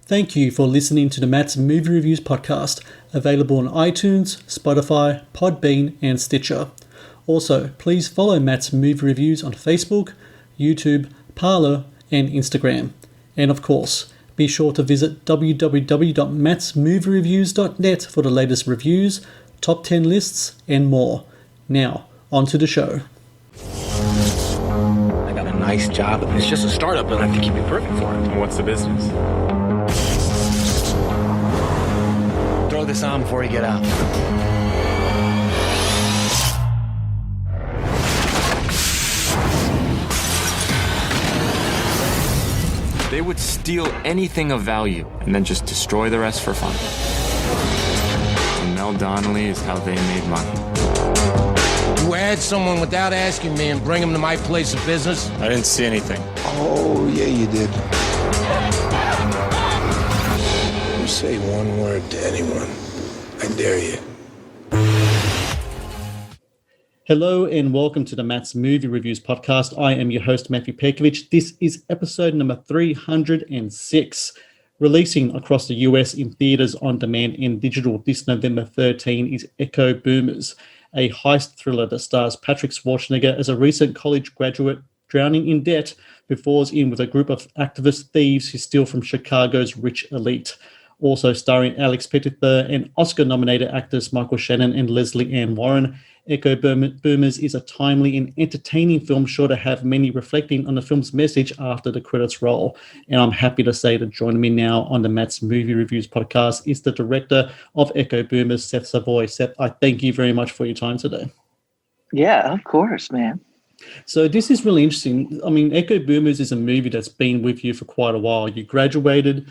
Thank you for listening to the Matt's Movie Reviews podcast, available on iTunes, Spotify, Podbean, and Stitcher. Also, please follow Matt's Movie Reviews on Facebook, YouTube, Parler, and Instagram. And of course, be sure to visit www.mattsmoviereviews.net for the latest reviews, top 10 lists, and more. Now, on to the show. I got a nice job. It's just a startup, and I think you'd be perfect for it. And what's the business? Throw this on before you get out. They would steal anything of value and then just destroy the rest for fun. And Mel Donnelly is how they made money. You add someone without asking me and bring them to my place of business? I didn't see anything. Oh, yeah, you did. You say one word to anyone, I dare you. Hello and welcome to the Matt's Movie Reviews podcast. I am your host, Matthew Pejkovic. This is episode number 306, releasing across the US in theaters, on demand, and digital this November 13 is Echo Boomers, a heist thriller that stars Patrick Schwarzenegger as a recent college graduate drowning in debt who falls in with a group of activist thieves who steal from Chicago's rich elite. Also starring Alex Pettyfer and Oscar-nominated actors Michael Shannon and Leslie Ann Warren, Echo Boomers is a timely and entertaining film sure to have many reflecting on the film's message after the credits roll. And I'm happy to say that joining me now on the Matt's Movie Reviews podcast is the director of Echo Boomers, Seth Savoy. Seth, I thank you very much for your time today. Yeah, of course, man. So this is really interesting. I mean, Echo Boomers is a movie that's been with you for quite a while. You graduated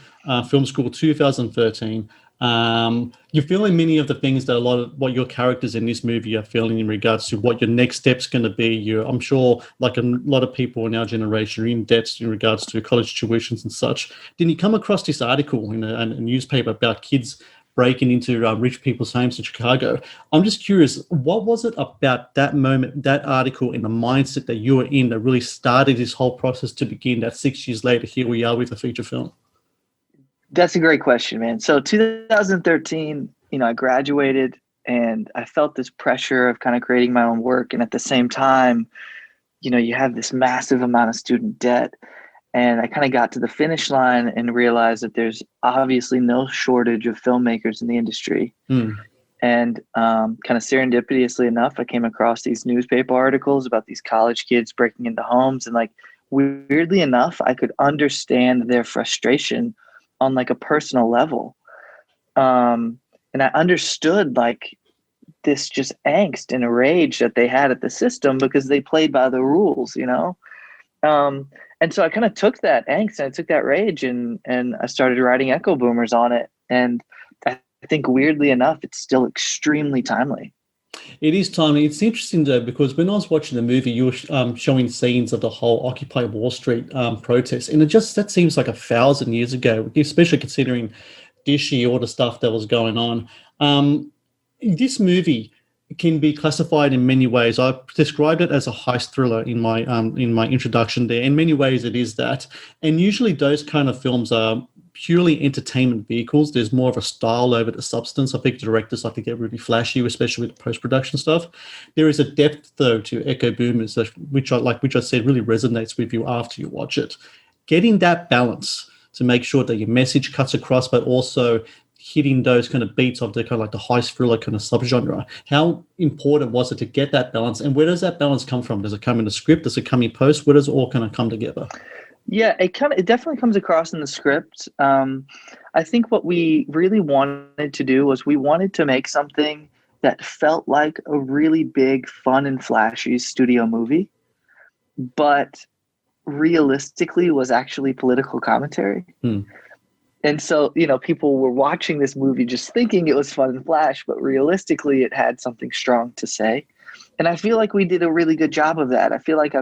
film school 2013. You're feeling many of the things that a lot of what your characters in this movie are feeling in regards to what your next step's going to be. I'm sure, like a lot of people in our generation, are in debt in regards to college tuitions and such. Then you come across this article in a newspaper about kids breaking into rich people's homes in Chicago. I'm just curious, what was it about that moment, that article, and the mindset that you were in that really started this whole process to begin that 6 years later, here we are with a feature film? That's a great question, man. So 2013, I graduated and I felt this pressure of kind of creating my own work. And at the same time, you have this massive amount of student debt. And I kind of got to the finish line and realized that there's obviously no shortage of filmmakers in the industry. And kind of serendipitously enough, I came across these newspaper articles about these college kids breaking into homes. And weirdly enough, I could understand their frustration on a personal level. And I understood this just angst and rage that they had at the system because they played by the rules, and so I kind of took that angst and I took that rage and I started writing Echo Boomers on it. And I think weirdly enough, it's still extremely timely. It is timely. It's interesting though, because when I was watching the movie, you were showing scenes of the whole Occupy Wall Street protest. And that seems like 1,000 years ago, especially considering this year, all the stuff that was going on. This movie can be classified in many ways. I described it as a heist thriller in my introduction there. In many ways, it is that. And usually those kind of films are purely entertainment vehicles. There's more of a style over the substance. I think directors like to get really flashy, especially with the post-production stuff. There is a depth, though, to Echo Boomers, which I said really resonates with you after you watch it. Getting that balance to make sure that your message cuts across, but also hitting those kind of beats of the kind of the heist thriller kind of subgenre. How important was it to get that balance, and where does that balance come from? Does it come in the script? Does it come in post? Where does it all kind of come together? Yeah, it definitely comes across in the script. I think what we really wanted to do was we wanted to make something that felt like a really big, fun and flashy studio movie, but realistically was actually political commentary. And so, people were watching this movie just thinking it was fun and flash, but realistically it had something strong to say. And I feel like we did a really good job of that. I feel like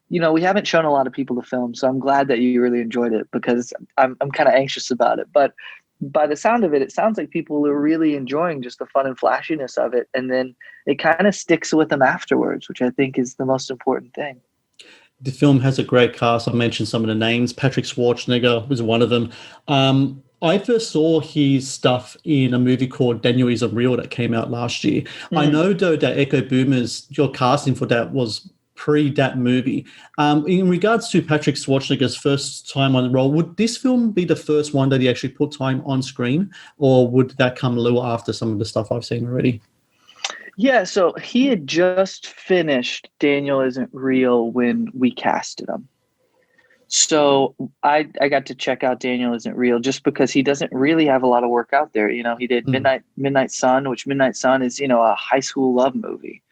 we haven't shown a lot of people the film, so I'm glad that you really enjoyed it because I'm kind of anxious about it. But by the sound of it, it sounds like people are really enjoying just the fun and flashiness of it. And then it kind of sticks with them afterwards, which I think is the most important thing. The film has a great cast. I mentioned some of the names. Patrick Schwarzenegger was one of them. I first saw his stuff in a movie called Daniel Isn't Real that came out last year. I Mm. know though that Echo Boomers, your casting for that was pre that movie. In regards to Patrick Schwarzenegger's first time on the role, would this film be the first one that he actually put time on screen, or would that come a little after some of the stuff I've seen already? Yeah, so he had just finished Daniel Isn't Real when we casted him. So I got to check out Daniel Isn't Real just because he doesn't really have a lot of work out there. He did Mm. Midnight Sun, which Midnight Sun is, a high school love movie.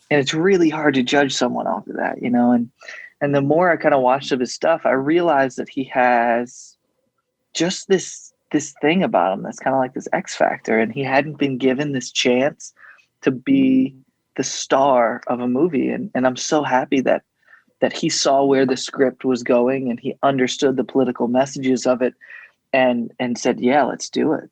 And it's really hard to judge someone off of that, and the more I kind of watched of his stuff, I realized that he has just this thing about him that's kind of like this X factor, and he hadn't been given this chance to be the star of a movie. And I'm so happy that he saw where the script was going and he understood the political messages of it and said, yeah, let's do it.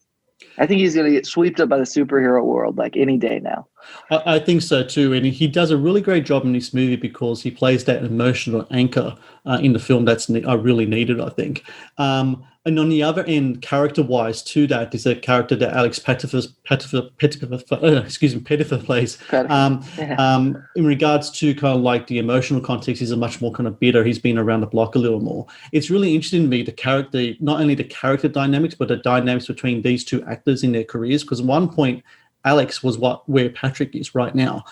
I think he's going to get swept up by the superhero world like any day now. I think so too, and he does a really great job in this movie because he plays that emotional anchor in the film that's really needed, I think. And on the other end, character-wise, to that is a character that Alex Pettifer plays. In regards to kind of like the emotional context, he's a much more kind of bitter. He's been around the block a little more. It's really interesting to me the character, not only the character dynamics, but the dynamics between these two actors in their careers. Because at one point, Alex was where Patrick is right now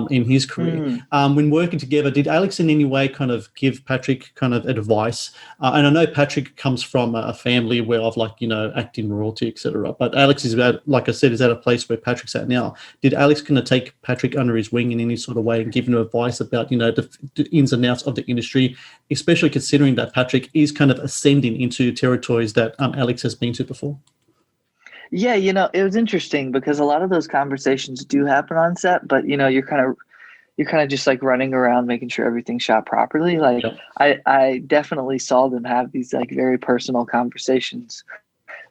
in his career. When working together, did Alex in any way kind of give Patrick kind of advice? And I know Patrick comes from a family where of acting royalty, etc. But Alex is like I said, is at a place where Patrick's at now. Did Alex kind of take Patrick under his wing in any sort of way and give him advice about the ins and outs of the industry, especially considering that Patrick is kind of ascending into territories that Alex has been to before? Yeah, it was interesting because a lot of those conversations do happen on set, but you're kind of just like running around making sure everything's shot properly. Like Yep. I definitely saw them have these like very personal conversations,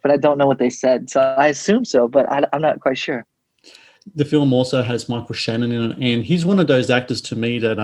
but I don't know what they said. So I assume so, but I'm not quite sure. The film also has Michael Shannon in it, and he's one of those actors to me that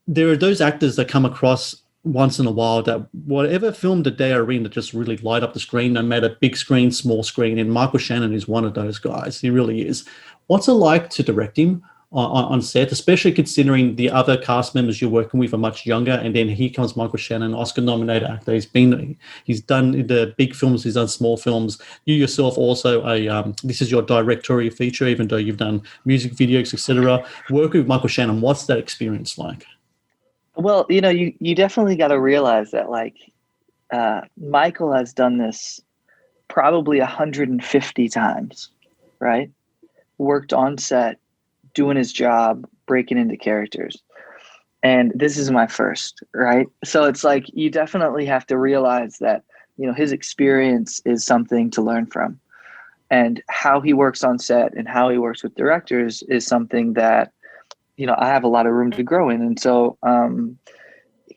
there are those actors that come across once in a while that whatever film that they are in that just really light up the screen, no matter big screen, small screen, and Michael Shannon is one of those guys. He really is. What's it like to direct him on set, especially considering the other cast members you're working with are much younger, and then here comes Michael Shannon, Oscar-nominated actor. He's done the big films, he's done small films. You yourself also this is your directorial feature, even though you've done music videos, etc. Working with Michael Shannon, what's that experience like? Well, you definitely got to realize that like Michael has done this probably 150 times, right? Worked on set, doing his job, breaking into characters. And this is my first, right? So it's like you definitely have to realize that, his experience is something to learn from. And how he works on set and how he works with directors is something that, I have a lot of room to grow in. And so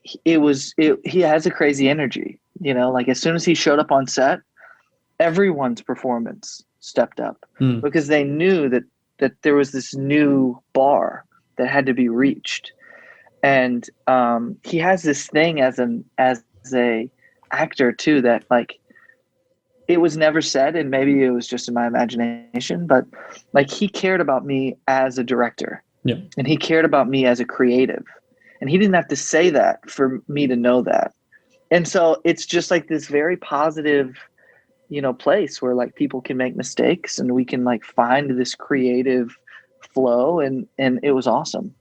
he has a crazy energy, like as soon as he showed up on set, everyone's performance stepped up because they knew that there was this new bar that had to be reached. And he has this thing as a actor too, that like, it was never said, and maybe it was just in my imagination, but like he cared about me as a director. Yeah. And he cared about me as a creative. And he didn't have to say that for me to know that. And so it's just like this very positive, place where like people can make mistakes and we can like find this creative flow. And it was awesome.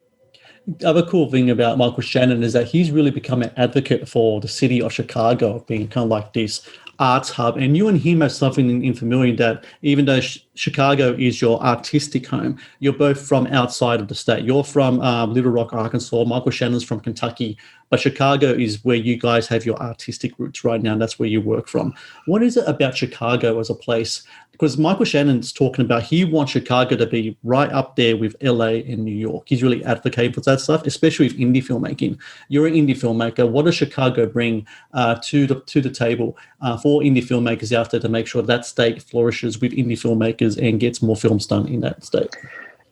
The other cool thing about Michael Shannon is that he's really become an advocate for the city of Chicago being kind of like this arts hub. And you and him have something in familiar that even though Chicago is your artistic home, you're both from outside of the state. You're from Little Rock, Arkansas. Michael Shannon's from Kentucky. But Chicago is where you guys have your artistic roots right now. And that's where you work from. What is it about Chicago as a place? Because Michael Shannon's talking about he wants Chicago to be right up there with LA and New York. He's really advocating for that stuff, especially with indie filmmaking. You're an indie filmmaker. What does Chicago bring to the table for indie filmmakers out there to make sure that state flourishes with indie filmmakers and gets more films done in that state?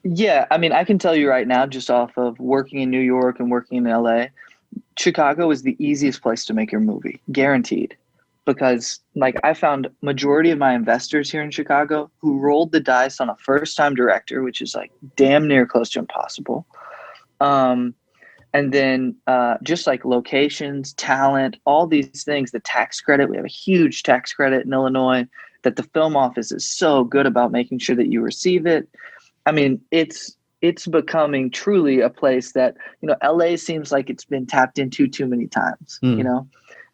Yeah, I mean, I can tell you right now, just off of working in New York and working in LA, Chicago is the easiest place to make your movie, guaranteed. because like I found majority of my investors here in Chicago who rolled the dice on a first time director, which is like damn near close to impossible. And then just like locations, talent, all these things, the tax credit, we have a huge tax credit in Illinois that the film office is so good about making sure that you receive it. I mean, it's becoming truly a place that, you know, LA seems like it's been tapped into too many times, you know.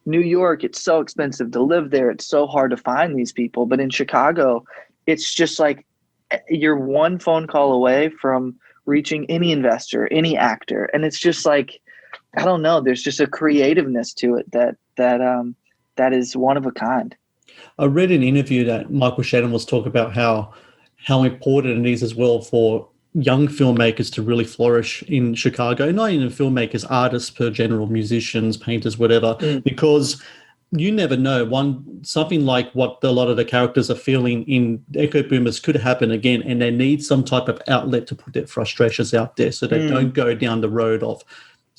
New York, it's so expensive to live there. It's so hard to find these people. But in Chicago, it's just like you're one phone call away from reaching any investor, any actor. And it's just like, I don't know, there's just a creativeness to it that is one of a kind. I read an interview that Michael Shannon was talking about how important it is as well for young filmmakers to really flourish in Chicago, not even filmmakers, artists per general, musicians, painters, whatever, because you never know. Something like what a lot of the characters are feeling in Echo Boomers could happen again, and they need some type of outlet to put their frustrations out there so they don't go down the road of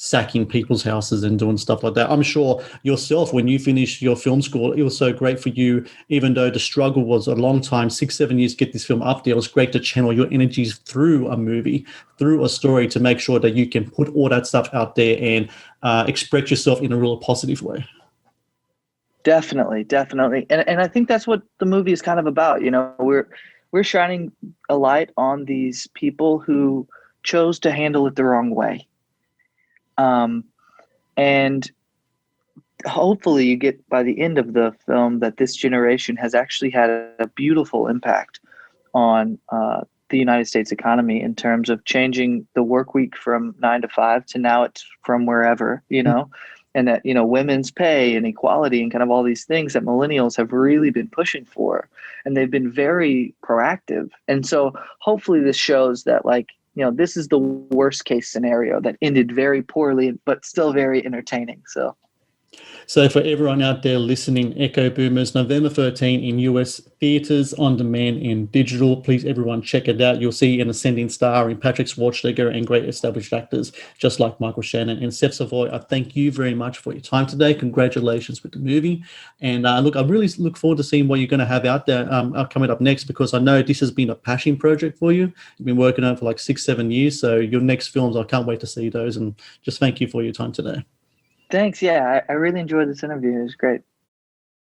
sacking people's houses and doing stuff like that. I'm sure yourself, when you finished your film school, it was so great for you, even though the struggle was a long time, 6-7 years to get this film up there. It was great to channel your energies through a movie, through a story, to make sure that you can put all that stuff out there and express yourself in a real positive way. Definitely. And I think that's what the movie is kind of about. You know, we're shining a light on these people who chose to handle it the wrong way. And hopefully you get by the end of the film that this generation has actually had a beautiful impact on the United States economy in terms of changing the work week from 9 to 5 to now it's from wherever, you know, and that, you know, women's pay and equality and kind of all these things that millennials have really been pushing for, and they've been very proactive. And so hopefully this shows that, like, you know, this is the worst case scenario that ended very poorly, but still very entertaining. So for everyone out there listening, Echo Boomers, November 13 in US theaters, on demand and digital. Please, everyone, check it out. You'll see an ascending star in Patrick Schwarzenegger and great established actors just like Michael Shannon and Seth Savoy. I thank you very much for your time today. Congratulations with the movie. And look, I really look forward to seeing what you're going to have out there coming up next, because I know this has been a passion project for you. You've been working on it for like 6-7 years. So your next films, I can't wait to see those. And just thank you for your time today. Thanks. Yeah, I really enjoyed this interview. It was great.